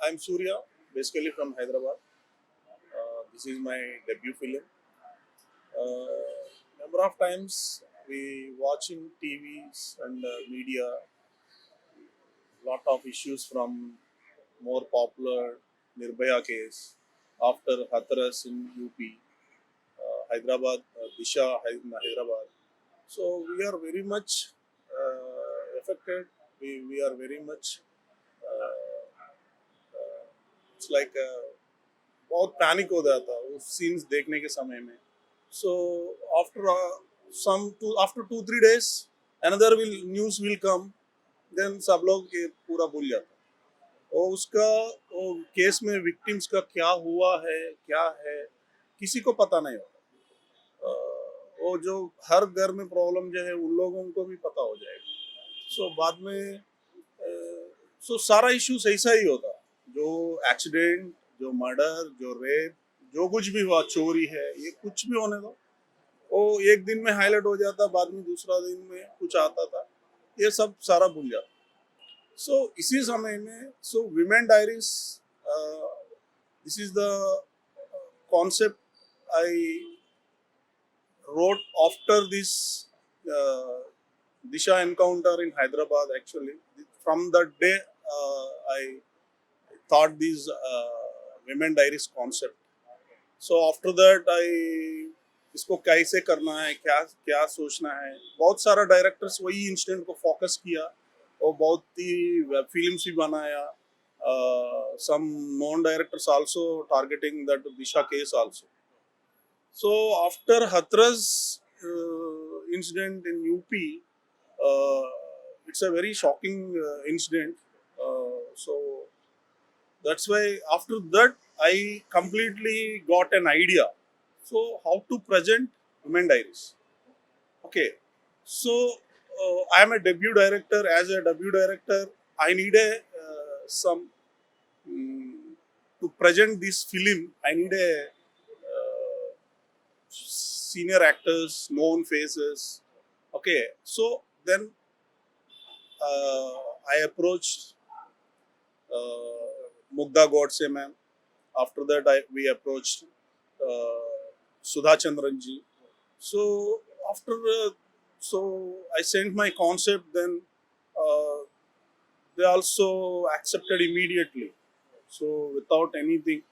I'm Surya, basically from Hyderabad. This is my debut film. Number of times we watch in TVs and media lot of issues from more popular Nirbhaya case after Hathras in UP, Hyderabad, Disha in Hyderabad. So we are very much affected. We are very much it's like बहुत panic हो जाता उस scenes देखने के समय में. So after after 2-3 days another will news will come, then सब लोग ये पूरा भूल जाते हैं. और उसका वो केस में विक्टिम्स का क्या हुआ है क्या है किसी को पता नहीं होता. वो जो हर घर में प्रॉब्लम जो है उन लोगों को भी पता हो जाएगा. सो बाद में सारा इश्यूज ऐसा ही होता. जो एक्सीडेंट, जो मर्डर, जो रेप, जो कुछ भी हुआ, चोरी है, ये कुछ भी होने दो, वो एक दिन में हाईलाइट हो जाता, बाद में दूसरा दिन में कुछ आता था, ये सब सारा भूल जाता. इसी समय में women diaries, this is the concept I wrote after this Disha encounter in Hyderabad. Actually, from that day, I thought this women diaries concept. So after that, I इसको कैसे करना है, क्या क्या सोचना है, बहुत सारा डायरेक्टर्स वही इंसिडेंट को फोकस किया और बहुत ही वेब फिल्म्स भी बनाया. Some known directors also targeting that Disha case also. So after Hathras incident in UP, it's a very shocking incident. So that's why after that I completely got an idea. So how to present women diaries? Okay. So I am a debut director. As a debut director, I need a some to present this film. I need a senior actors, known faces. Okay, so then I approached Mugdha Godse ma'am. After that, we approached Sudha Chandranji. So after, I sent my concept. Then they also accepted immediately. So without anything,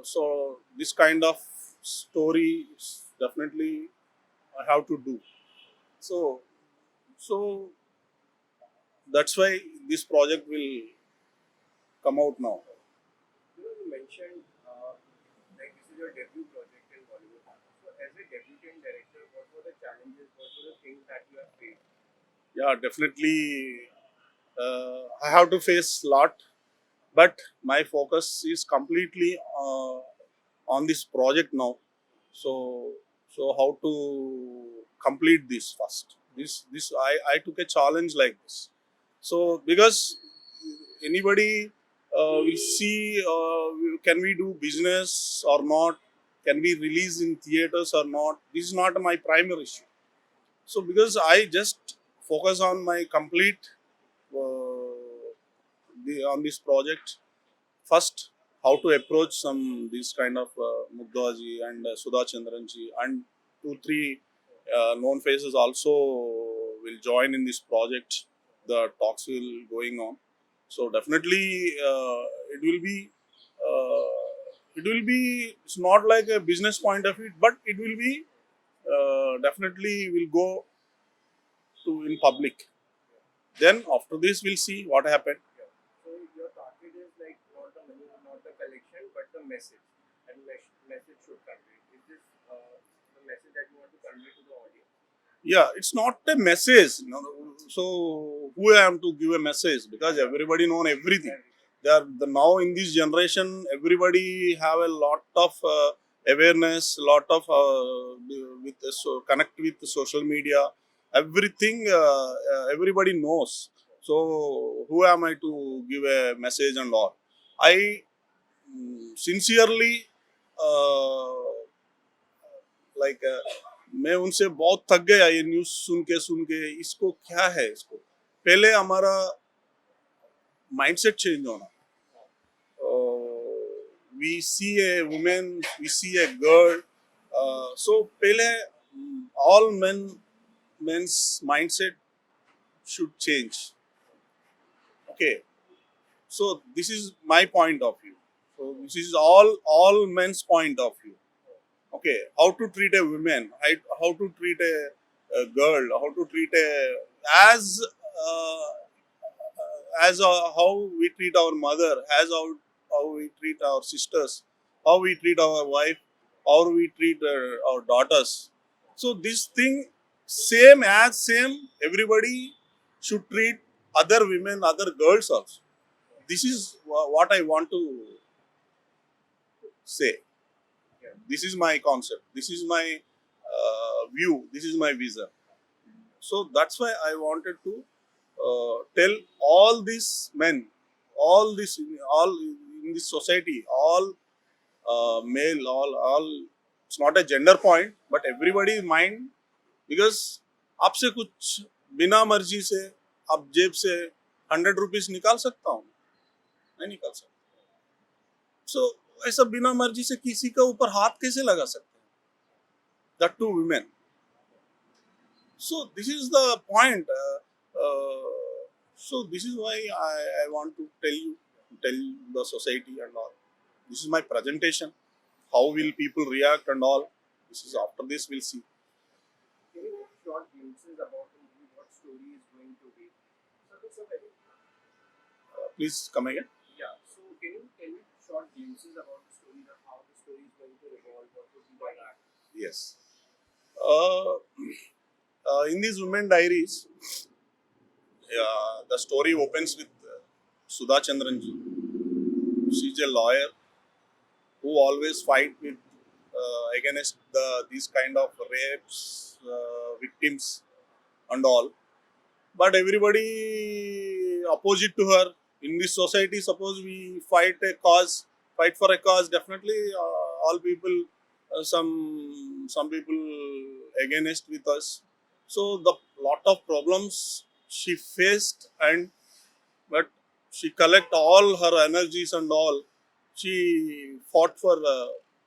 so this kind of story is definitely I have to do. So so that's why this project will come out now. You mentioned like this is your debut project in Bollywood. So as a debutant director, what were the challenges? What were the things that you have faced? Yeah, definitely. I have to face lot, but my focus is completely on this project now. So how to complete this first? This I took a challenge like this. So because anybody will see, can we do business or not? Can we release in theaters or not? This is not my primary issue. So because I just focus on my complete on this project first, how to approach some these kind of Mugdhaji and Sudha Chandranji and 2-3 known faces also will join in this project. The talks will going on. So definitely it will be it's not like a business point of view, but it will be definitely will go to in public. Then after this we'll see what happened. So your target is like not the money, not the collection, but the message. And message should convey. Is this the message that you want to convey to the audience? Yeah, it's not a message. No, so who I am to give a message? Because everybody know everything. Now in this generation, everybody have a lot of awareness, lot of with connect with the social media. Everything everybody knows. So who am I to give a message and all? I sincerely like मैं उनसे बहुत थक गया ये news सुन के इसको क्या है. इसको पहले हमारा माइंडसेट चेंज होना. we see a woman, we see a girl. So पहले all men's mindset should change. Okay, so this is my point of view. So this is all men's point of view. Okay, how to treat a woman, how to treat a girl, how to treat a as how we treat our mother, as how we treat our sisters, how we treat our wife, how we treat our daughters. So this thing same everybody should treat other women, other girls also. This is what I want to say. Yeah. This is my concept. This is my view. This is my vision. So that's why I wanted to tell all these men, all in this society, all male, all. It's not a gender point, but everybody mind because आपसे कुछ बिना मर्जी से आप जेब से 100 rupees निकाल सकता हूँ, नहीं निकाल सकता. सो ऐसा बिना मर्जी से किसी का ऊपर हाथ कैसे लगा सकते हैं? That to women. So this is the point. So this is why I want to tell the society and all. This is my presentation. How will people react and all? This is after this we'll see. Can you give short glimpses about the movie, what story is going to be? So it's a very Please come again. yeah. So can you tell me short glimpses about the story, of how the story is going to revolve, what would be the act? Yes. In these women diaries, the story opens with Sudha Chandranji. She's a lawyer who always fight with against these kind of rapes victims and all. But everybody opposite to her in this society. Suppose we fight for a cause. Definitely, all people, some people against with us. So the lot of problems she faced, and but she collect all her energies and all. She fought for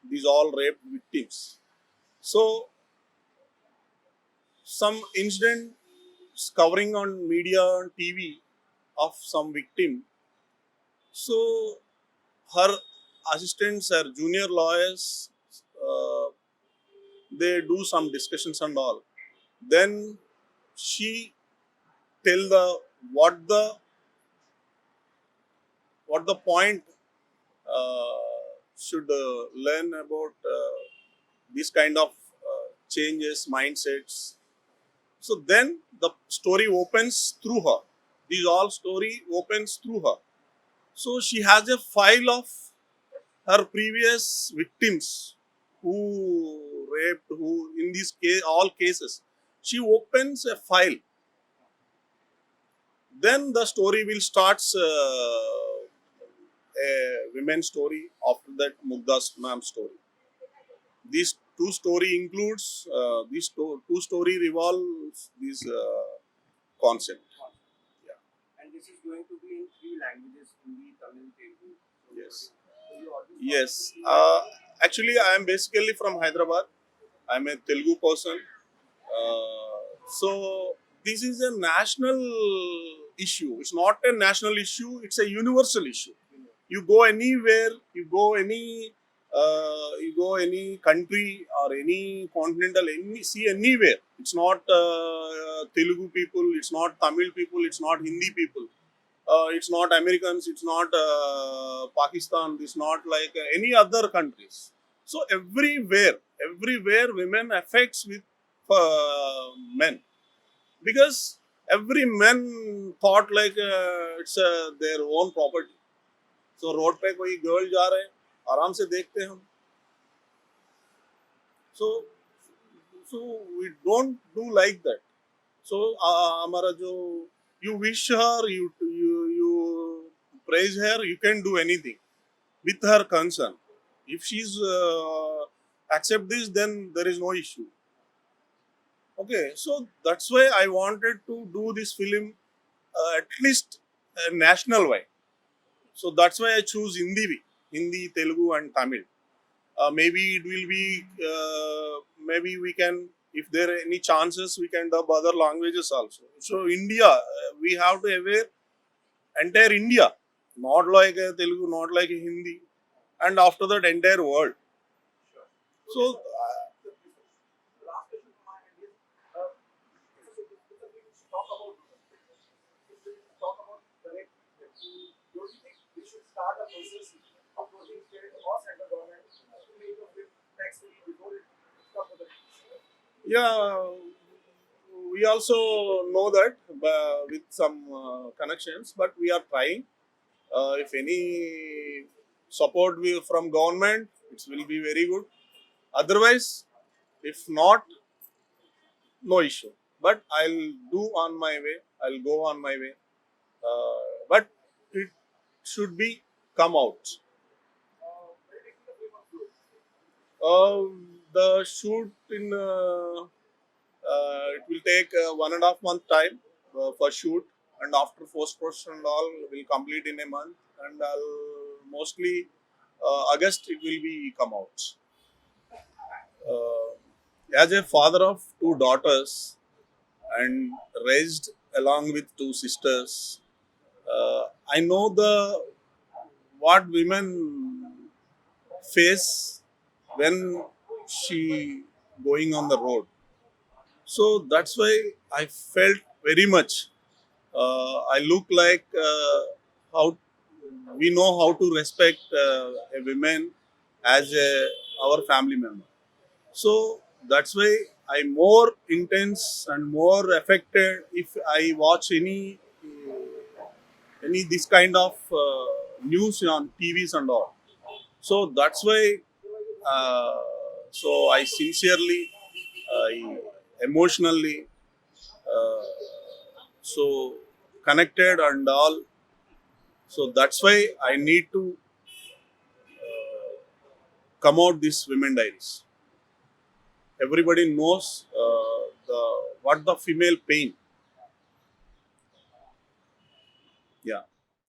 these all rape victims. So some incident covering on media and TV of some victim. So her assistants, her junior lawyers, they do some discussions and all. Then she tell the what the what the point should learn about these kind of changes, mindsets. So then the story opens through her. These all story opens through her. So she has a file of her previous victims who raped, who in these case, all cases. She opens a file. Then the story will start a women's story. After that, Mugda's ma'am story. These two story includes two story revolves this concept. Yeah. And this is going to be in three languages: Hindi, Tamil, Telugu. So Yes. So you always Yes. Actually, I am basically from Hyderabad. I am a Telugu person. So this is a national issue. It's not a national issue. It's a universal issue. You go anywhere, you go any country or any continental, see anywhere. It's not Telugu people. It's not Tamil people. It's not Hindi people. It's not Americans. It's not Pakistan. It's not like any other countries. So everywhere women affects with men, because every man thought like it's their own property. So road पे कोई girl जा रहे हैं, आराम से देखते हैं हम. So we don't do like that. So हमारा जो you wish her, you praise her, you can do anything with her consent. If she's accept this, then there is no issue. Okay, so that's why I wanted to do this film at least national wide. So that's why I choose Hindi. Hindi, Telugu, and Tamil. Maybe it will be, maybe we can, if there are any chances, we can dub other languages also. So India, we have to aware entire India, not like Telugu, not like Hindi, and after that entire world. Sure. So The last question from my end is, if we talk about the next step, don't you think we should start a process approaching state or central government to make a bill tax free before it comes to the yeah, we also know that with some connections, but we are trying. If any support from government, it will be very good. Otherwise, if not, no issue. But I'll do on my way. I'll go on my way. But it should be come out. predicting the film of growth? The shoot in it will take 1.5 month time for shoot, and after post production and all will complete in a month, and I'll mostly August it will be come out. As a father of two daughters and raised along with two sisters, I know the what women face when she going on the road. So that's why I felt very much. I look like how we know how to respect a woman as our family member. So that's why I'm more intense and more affected if I watch any this kind of news on TVs and all. So that's why. So I sincerely, I emotionally, uh, so connected and all. So that's why I need to come out this women diaries. Everybody knows the what the female pain.